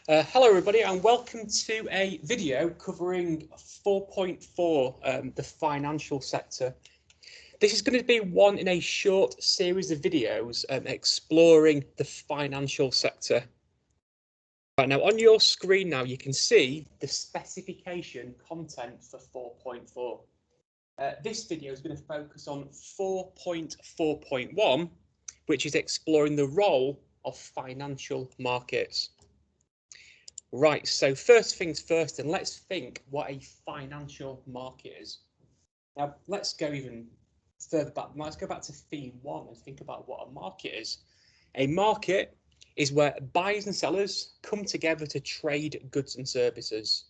Hello everybody and welcome to a video covering 4.4, the financial sector. This is going to be one in a short series of videos exploring the financial sector. Right, now on your screen now you can see the specification content for 4.4. This video is going to focus on 4.4.1, which is exploring the role of financial markets. Right, so first things first, and let's think what a financial market is. Now, let's go even further back. Let's go back to theme one and think about what a market is. A market is where buyers and sellers come together to trade goods and services.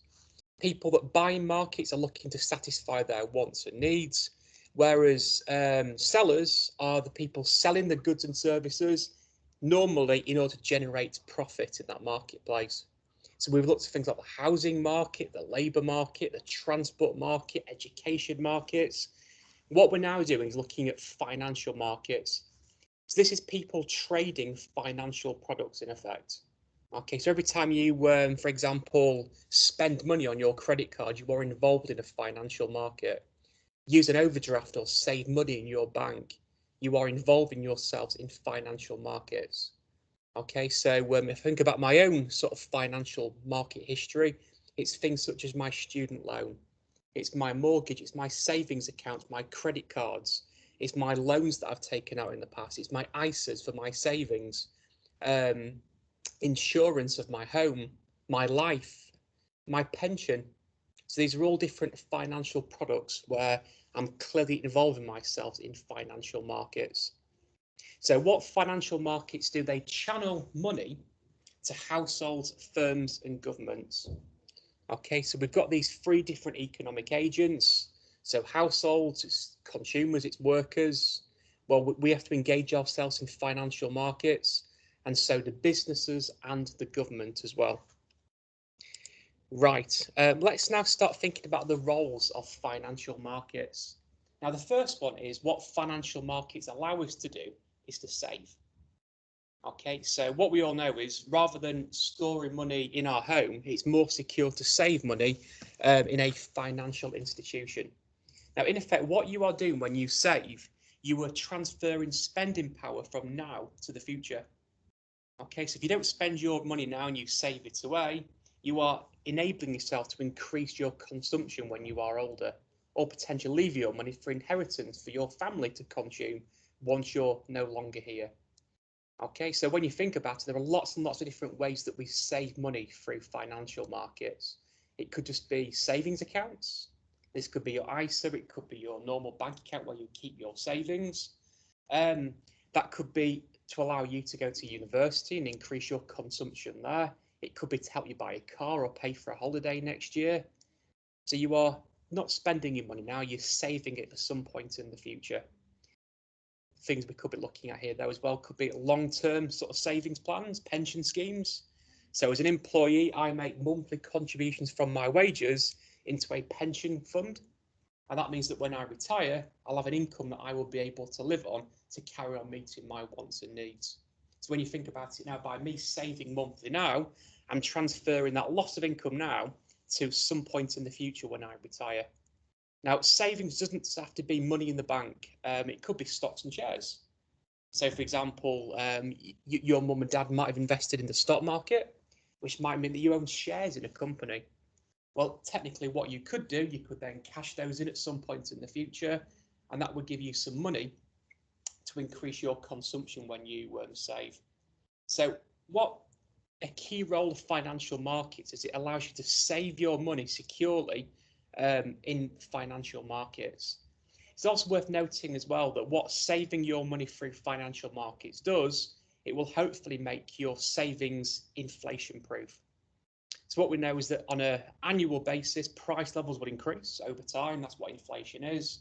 People that buy in markets are looking to satisfy their wants and needs, whereas sellers are the people selling the goods and services, normally in order to generate profit in that marketplace. So we've looked at things like the housing market, the labour market, the transport market, education markets. What we're now doing is looking at financial markets. So this is people trading financial products in effect. Okay, so every time you, for example, spend money on your credit card, you are involved in a financial market. Use an overdraft or save money in your bank, you are involving yourselves in financial markets. Okay, so if I think about my own sort of financial market history, it's things such as my student loan, it's my mortgage, it's my savings accounts, my credit cards, it's my loans that I've taken out in the past, it's my ISAs for my savings, insurance of my home, my life, my pension. So these are all different financial products where I'm clearly involving myself in financial markets. So what financial markets do? They channel money to households, firms and governments. Okay, so we've got these three different economic agents. So households, it's consumers, it's workers. Well, we have to engage ourselves in financial markets, and so do businesses and the government as well. Right, let's now start thinking about the roles of financial markets. Now, the first one is what financial markets allow us to do is to save. Okay, so what we all know is rather than storing money in our home, it's more secure to save money in a financial institution. Now, in effect, what you are doing when you save, you are transferring spending power from now to the future. Okay, so if you don't spend your money now and you save it away, you are enabling yourself to increase your consumption when you are older, or potentially leave your money for inheritance for your family to consume once you're no longer here. Okay, so when you think about it, there are lots and lots of different ways that we save money through financial markets. It could just be savings accounts. This could be your ISA, it could be your normal bank account where you keep your savings. That could be to allow you to go to university and increase your consumption there. It could be to help you buy a car or pay for a holiday next year. So you are not spending your money now, you're saving it for some point in the future. Things we could be looking at here though as well could be long-term sort of savings plans, pension schemes. So as an employee, I make monthly contributions from my wages into a pension fund, and that means that when I retire, I'll have an income that I will be able to live on to carry on meeting my wants and needs. So when you think about it now, by me saving monthly now, I'm transferring that loss of income now to some point in the future when I retire. Now, savings doesn't have to be money in the bank. It could be stocks and shares. So, for example, your mum and dad might have invested in the stock market, which might mean that you own shares in a company. Well, technically, what you could do, you could then cash those in at some point in the future, and that would give you some money to increase your consumption when you save. So, what a key role of financial markets is it allows you to save your money securely in financial markets. It's also worth noting as well that what saving your money through financial markets does, it will hopefully make your savings inflation proof. So what we know is that on an annual basis, price levels will increase over time. That's what inflation is.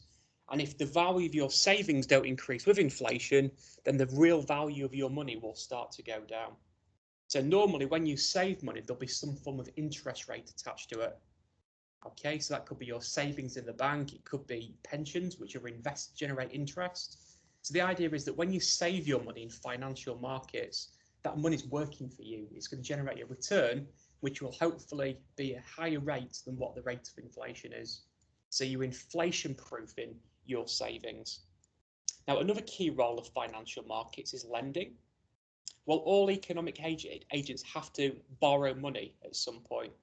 And if the value of your savings don't increase with inflation, then the real value of your money will start to go down. So normally when you save money, there'll be some form of interest rate attached to it. Okay, so that could be your savings in the bank, it could be pensions, which are invested, generate interest. So the idea is that when you save your money in financial markets, that money's working for you. It's going to generate a return which will hopefully be a higher rate than what the rate of inflation is. So you're inflation proofing your savings. Now, another key role of financial markets is lending. Well, all economic agents have to borrow money at some point.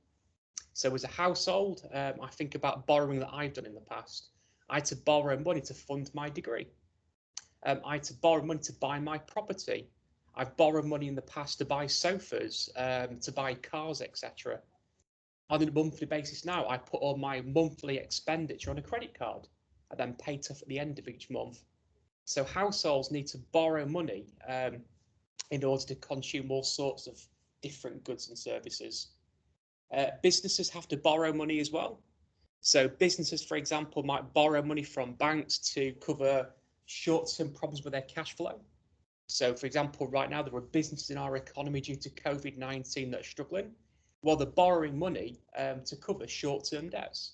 So as a household, I think about borrowing that I've done in the past. I had to borrow money to fund my degree. I had to borrow money to buy my property. I've borrowed money in the past to buy sofas, to buy cars, etc. On a monthly basis now, I put all my monthly expenditure on a credit card and then pay it off at the end of each month. So households need to borrow money in order to consume all sorts of different goods and services. Businesses have to borrow money as well. So businesses, for example, might borrow money from banks to cover short-term problems with their cash flow. So, for example, right now there are businesses in our economy due to COVID-19 that are struggling. Well, they're borrowing money to cover short-term debts.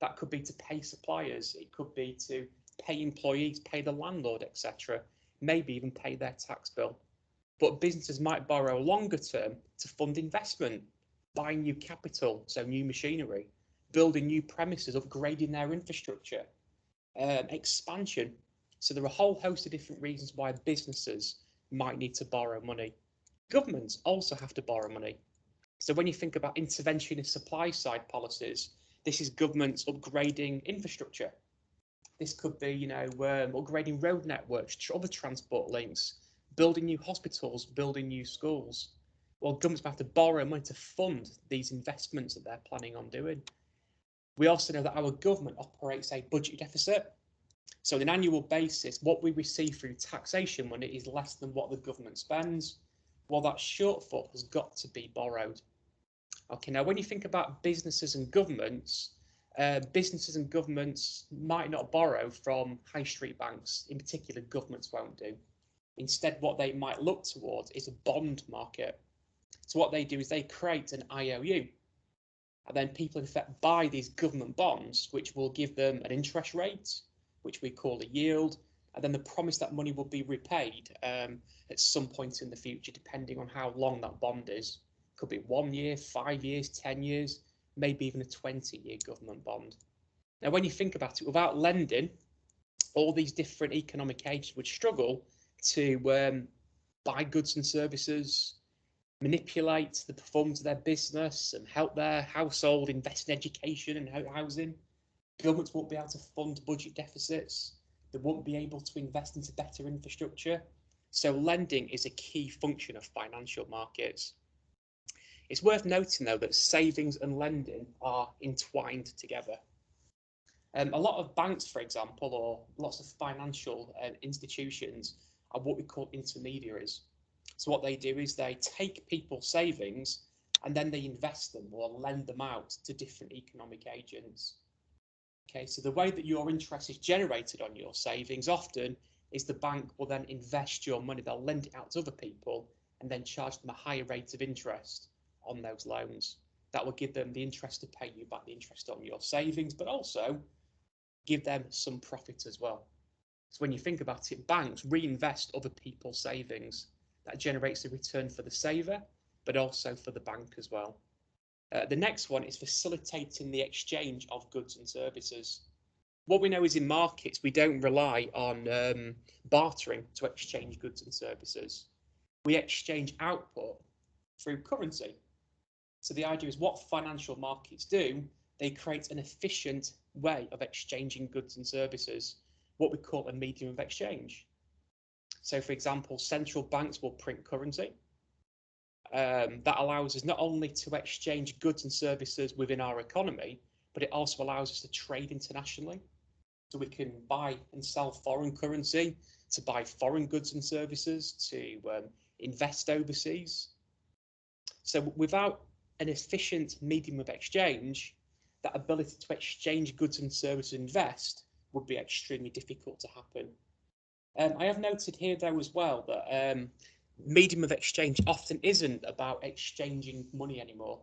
That could be to pay suppliers. It could be to pay employees, pay the landlord, etc. Maybe even pay their tax bill. But businesses might borrow longer term to fund investment, buying new capital, so new machinery, building new premises, upgrading their infrastructure, expansion. So there are a whole host of different reasons why businesses might need to borrow money. Governments also have to borrow money. So when you think about interventionist supply side policies, this is governments upgrading infrastructure. This could be, upgrading road networks, other transport links, building new hospitals, building new schools. Well, governments have to borrow money to fund these investments that they're planning on doing. We also know that our government operates a budget deficit. So on an annual basis, what we receive through taxation money is less than what the government spends. Well, that shortfall has got to be borrowed. Okay, now when you think about businesses and governments might not borrow from high street banks. In particular, governments won't do. Instead, what they might look towards is a bond market. So what they do is they create an IOU, and then people in effect buy these government bonds, which will give them an interest rate, which we call a yield, and then the promise that money will be repaid at some point in the future, depending on how long that bond is. Could be 1 year, 5 years, 10 years, maybe even a 20-year government bond. Now, when you think about it, without lending, all these different economic agents would struggle to buy goods and services, manipulate the performance of their business and help their household invest in education and housing. Governments won't be able to fund budget deficits. They won't be able to invest into better infrastructure. So lending is a key function of financial markets. It's worth noting, though, that savings and lending are entwined together. A lot of banks, for example, or lots of financial institutions are what we call intermediaries. So what they do is they take people's savings and then they invest them or lend them out to different economic agents. Okay, so the way that your interest is generated on your savings often is the bank will then invest your money, they'll lend it out to other people and then charge them a higher rate of interest on those loans. That will give them the interest to pay you back the interest on your savings, but also give them some profit as well. So when you think about it, banks reinvest other people's savings. That generates a return for the saver, but also for the bank as well. The next one is facilitating the exchange of goods and services. What we know is in markets, we don't rely on bartering to exchange goods and services. We exchange output through currency. So the idea is what financial markets do, they create an efficient way of exchanging goods and services, what we call a medium of exchange. So, for example, central banks will print currency. That allows us not only to exchange goods and services within our economy, but it also allows us to trade internationally. So we can buy and sell foreign currency, to buy foreign goods and services, to invest overseas. So without an efficient medium of exchange, that ability to exchange goods and services and invest would be extremely difficult to happen. I have noted here, though, as well, that medium of exchange often isn't about exchanging money anymore.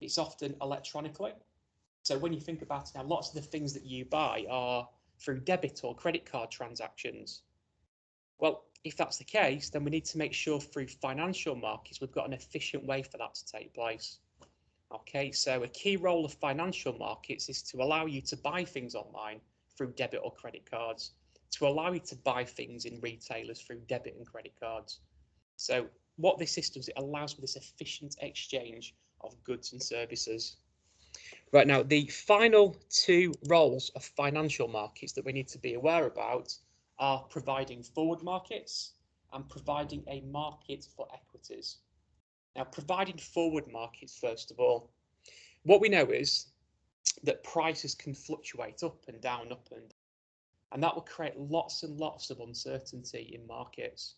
It's often electronically. So when you think about it now, lots of the things that you buy are through debit or credit card transactions. Well, if that's the case, then we need to make sure through financial markets we've got an efficient way for that to take place. Okay, so a key role of financial markets is to allow you to buy things online through debit or credit cards, to allow you to buy things in retailers through debit and credit cards. So what this system is, it allows for this efficient exchange of goods and services. Right, now, the final two roles of financial markets that we need to be aware about are providing forward markets and providing a market for equities. Now, providing forward markets, first of all, what we know is that prices can fluctuate up and down, and that will create lots and lots of uncertainty in markets.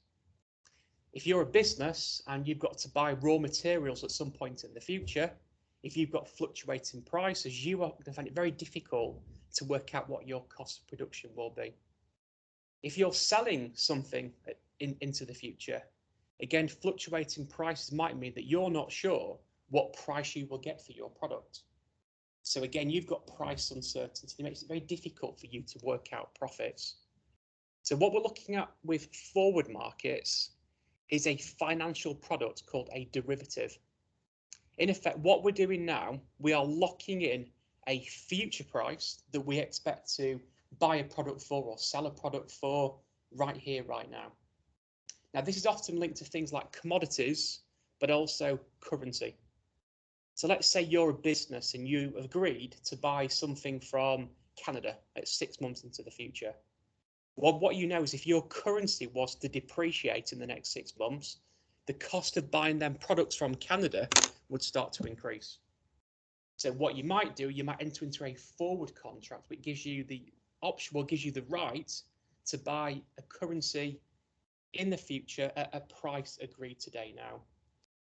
If you're a business and you've got to buy raw materials at some point in the future, if you've got fluctuating prices, you are going to find it very difficult to work out what your cost of production will be. If you're selling something into the future, again, fluctuating prices might mean that you're not sure what price you will get for your product. So again, you've got price uncertainty. It makes it very difficult for you to work out profits. So what we're looking at with forward markets is a financial product called a derivative. In effect, what we're doing now, we are locking in a future price that we expect to buy a product for or sell a product for right here, right now. Now, this is often linked to things like commodities, but also currency. So let's say you're a business and you have agreed to buy something from Canada at 6 months into the future. Well, what you know is if your currency was to depreciate in the next 6 months, the cost of buying them products from Canada would start to increase. So what you might do, you might enter into a forward contract, which gives you the option, or gives you the right to buy a currency in the future at a price agreed today now.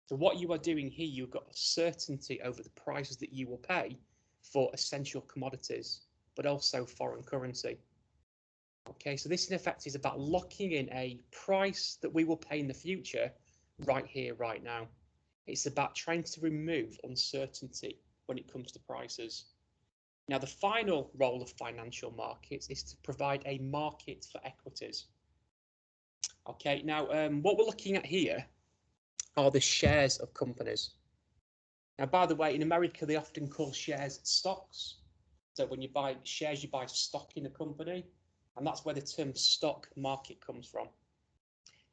So what you are doing here, you've got certainty over the prices that you will pay for essential commodities, but also foreign currency. Okay, so this in effect is about locking in a price that we will pay in the future right here, right now. It's about trying to remove uncertainty when it comes to prices. Now, the final role of financial markets is to provide a market for equities. Okay, now what we're looking at here are the shares of companies. Now, by the way, in America, they often call shares stocks. So when you buy shares, you buy stock in a company, and that's where the term stock market comes from.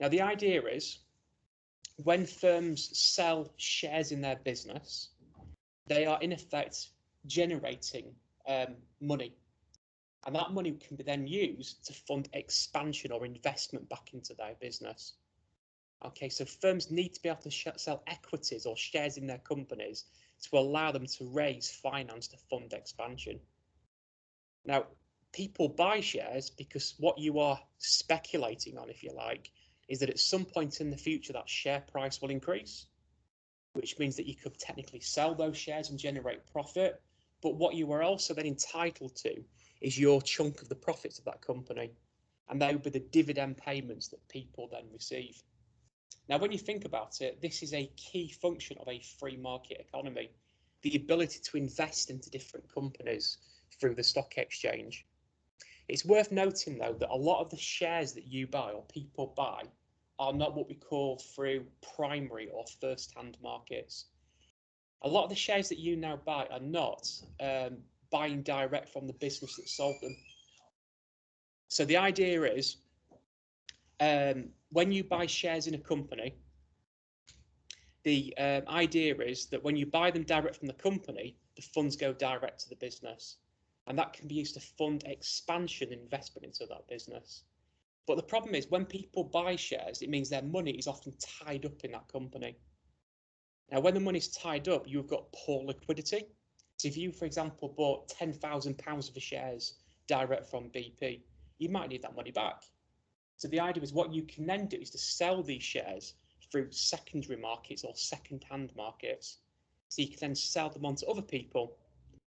Now, the idea is when firms sell shares in their business, they are in effect generating money. And that money can be then used to fund expansion or investment back into their business. Okay, so firms need to be able to sell equities or shares in their companies to allow them to raise finance to fund expansion. Now, people buy shares because what you are speculating on, if you like, is that at some point in the future that share price will increase, which means that you could technically sell those shares and generate profit. But what you are also then entitled to is your chunk of the profits of that company. And they would be the dividend payments that people then receive. Now, when you think about it, this is a key function of a free market economy, the ability to invest into different companies through the stock exchange. It's worth noting, though, that a lot of the shares that you buy or people buy are not what we call through primary or first-hand markets. A lot of the shares that you now buy are not buying direct from the business that sold them. So the idea is when you buy shares in a company, the idea is that when you buy them direct from the company, the funds go direct to the business. And that can be used to fund expansion investment into that business. But the problem is when people buy shares, it means their money is often tied up in that company. Now, when the money's tied up, you've got poor liquidity. So if you, for example, bought £10,000 of the shares direct from BP, you might need that money back. So the idea is what you can then do is to sell these shares through secondary markets or second-hand markets. So you can then sell them on to other people.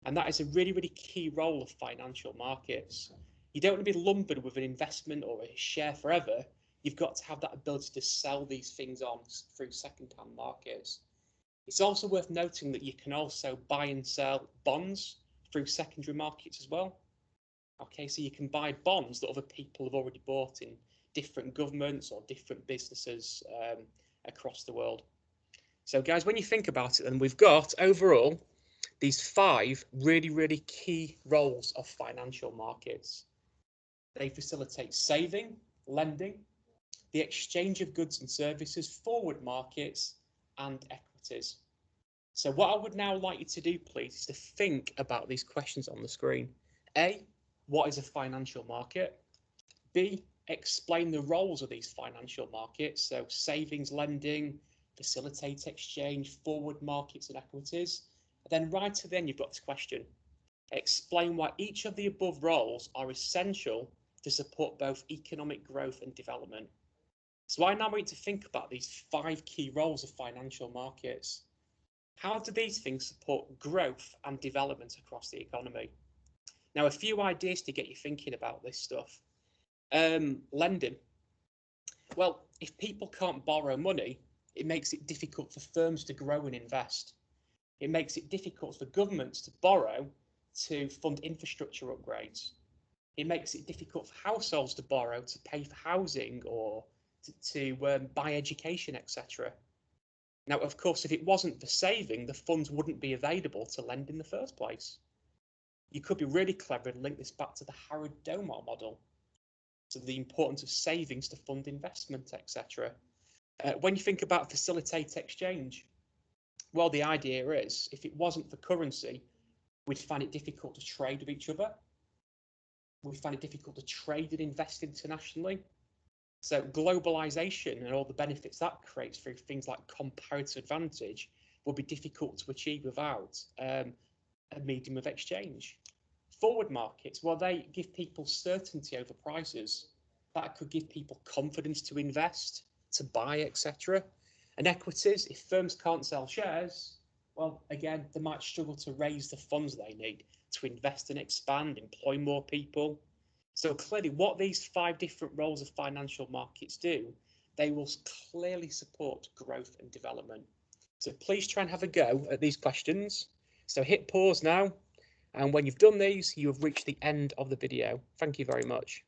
And that is a really, really key role of financial markets. You don't want to be lumbered with an investment or a share forever. You've got to have that ability to sell these things on through second-hand markets. It's also worth noting that you can also buy and sell bonds through secondary markets as well. Okay, so you can buy bonds that other people have already bought in different governments or different businesses across the world. So guys, when you think about it, then we've got overall these 5 really key roles of financial markets. They facilitate saving, lending, the exchange of goods and services, forward markets, and equities. So what I would now like you to do, please, is to think about these questions on the screen. A, what is a financial market? B, explain the roles of these financial markets. So savings, lending, facilitate exchange, forward markets and equities. And then right to the end, you've got this question. Explain why each of the above roles are essential to support both economic growth and development. So I now want you to think about these 5 key roles of financial markets. How do these things support growth and development across the economy? Now, a few ideas to get you thinking about this stuff. Lending. Well, if people can't borrow money, it makes it difficult for firms to grow and invest. It makes it difficult for governments to borrow to fund infrastructure upgrades. It makes it difficult for households to borrow to pay for housing or to buy education, etc. Now, of course, if it wasn't for saving, the funds wouldn't be available to lend in the first place. You could be really clever and link this back to the Harrod-Domar model, so the importance of savings to fund investment, etc. When you think about facilitate exchange, well, the idea is if it wasn't for currency, we'd find it difficult to trade with each other. We'd find it difficult to trade and invest internationally. So globalization and all the benefits that creates through things like comparative advantage will be difficult to achieve without a medium of exchange. Forward markets, well, they give people certainty over prices. That could give people confidence to invest, to buy, etc. And equities, if firms can't sell shares, well, again, they might struggle to raise the funds they need to invest and expand, employ more people. So clearly, what these 5 different roles of financial markets do, they will clearly support growth and development. So please try and have a go at these questions. So hit pause now. And when you've done these, you have reached the end of the video. Thank you very much.